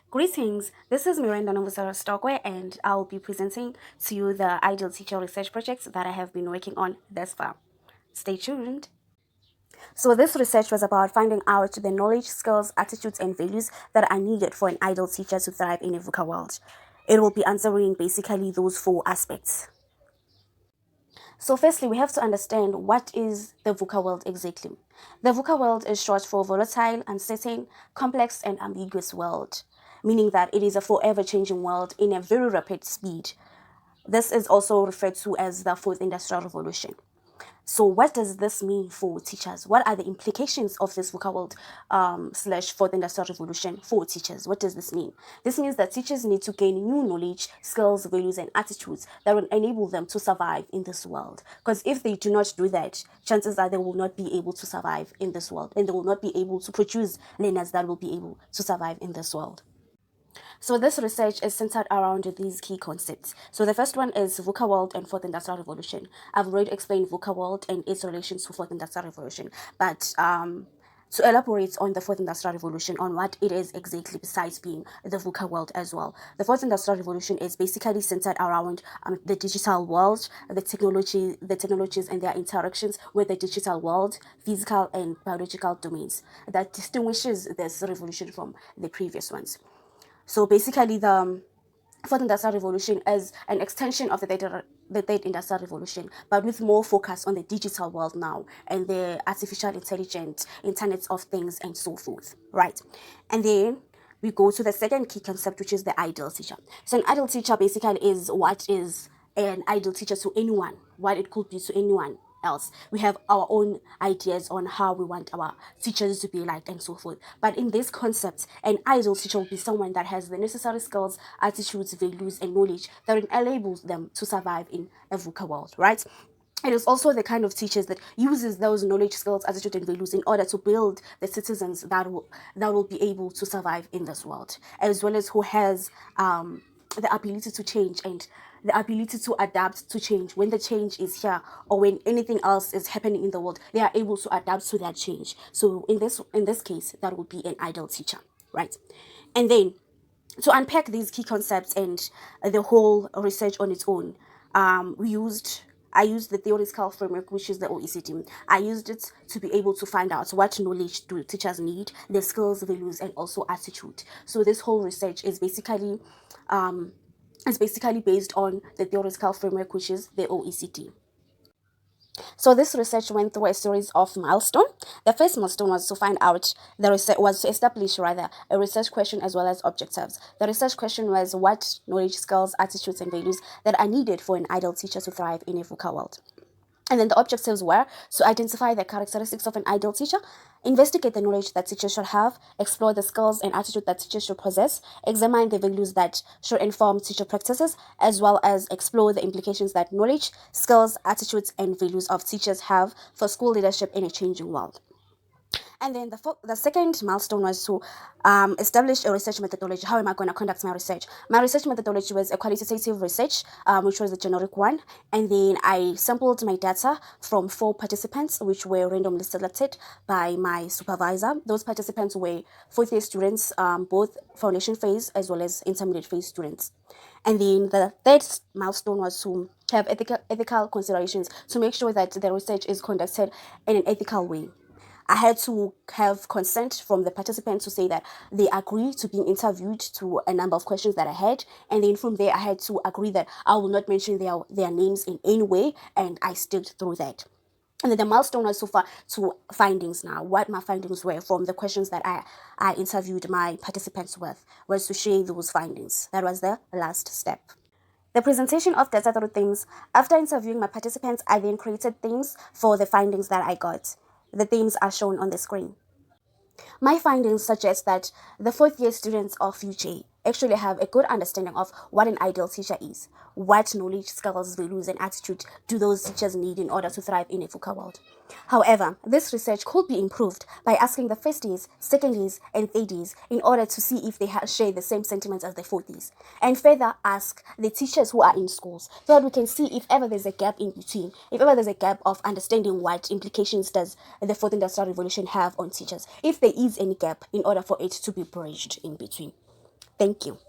Greetings, this is Miranda Novosara Stockway, and I'll be presenting to you the Ideal Teacher research projects that I have been working on thus far. Stay tuned. So, this research was about finding out the knowledge, skills, attitudes, and values that are needed for an ideal teacher to thrive in a VUCA world. It will be answering basically those four aspects. So, firstly, we have to understand what is the VUCA world exactly. The VUCA world is short for volatile, uncertain, complex, and ambiguous world, meaning that it is a forever changing world in a very rapid speed. This is also referred to as the fourth industrial revolution. So, what does this mean for teachers? What are the implications of this VUCA world slash fourth industrial revolution for teachers? What does this mean? This means that teachers need to gain new knowledge, skills, values, and attitudes that will enable them to survive in this world. Because if they do not do that, chances are they will not be able to survive in this world, and they will not be able to produce learners that will be able to survive in this world. So this research is centered around these key concepts. So the first one is VUCA world and fourth industrial revolution. I've already explained VUCA world and its relations to fourth industrial revolution, but to elaborate on the fourth industrial revolution, on what it is exactly besides being the VUCA world as well. The fourth industrial revolution is basically centered around the digital world, the technologies and their interactions with the digital world, physical and biological domains that distinguishes this revolution from the previous ones. So basically, the fourth industrial revolution is an extension of the third industrial revolution, but with more focus on the digital world now and the artificial intelligence, internet of things, and so forth, right? And then we go to the second key concept, which is the ideal teacher. So an ideal teacher basically is what is an ideal teacher to anyone, what it could be to anyone else. We have our own ideas on how we want our teachers to be like and so forth. But in this concept, an ideal teacher will be someone that has the necessary skills, attitudes, values, and knowledge that enables them to survive in a VUCA world, right? It is also the kind of teachers that uses those knowledge, skills, attitude, and values in order to build the citizens that will be able to survive in this world, as well as who has the ability to change and the ability to adapt to change when the change is here or when anything else is happening in the world. They are able to adapt to that change. So in this case, that would be an ideal teacher, right? And then to unpack these key concepts and the whole research on its own, I used the theoretical framework, which is the OECD. I used it to be able to find out what knowledge do teachers need, their skills, values, and also attitude. So this whole research is basically based on the theoretical framework, which is the OECD. So this research went through a series of milestones. The first milestone was to find out the research was to establish rather a research question as well as objectives. The research question was what knowledge, skills, attitudes, and values that are needed for an ideal teacher to thrive in a VUCA world. And then the objectives were to identify the characteristics of an ideal teacher, investigate the knowledge that teachers should have, explore the skills and attitude that teachers should possess, examine the values that should inform teacher practices, as well as explore the implications that knowledge, skills, attitudes, and values of teachers have for school leadership in a changing world. And then the second milestone was to establish a research methodology. How am I going to conduct my research? My research methodology was a qualitative research, which was the generic one. And then I sampled my data from 4 participants, which were randomly selected by my supervisor. Those participants were fourth year students, both foundation phase as well as intermediate phase students. And then the third milestone was to have ethical considerations to make sure that the research is conducted in an ethical way. I had to have consent from the participants to say that they agree to being interviewed to a number of questions that I had. And then from there, I had to agree that I will not mention their names in any way. And I stood through that. And then the milestone was so far to findings now. What my findings were from the questions that I interviewed my participants with was to share those findings. That was the last step. The presentation of data through themes. After interviewing my participants, I then created themes for the findings that I got. The themes are shown on the screen. My findings suggest that the fourth year students of UJ actually have a good understanding of what an ideal teacher is, what knowledge, skills, values, and attitude do those teachers need in order to thrive in a VUCA world. However, this research could be improved by asking the first years, second years, and third years in order to see if they share the same sentiments as the fourth years, and further ask the teachers who are in schools so that we can see if ever there's a gap in between, if ever there's a gap of understanding what implications does the fourth industrial revolution have on teachers, if there is any gap in order for it to be bridged in between. Thank you.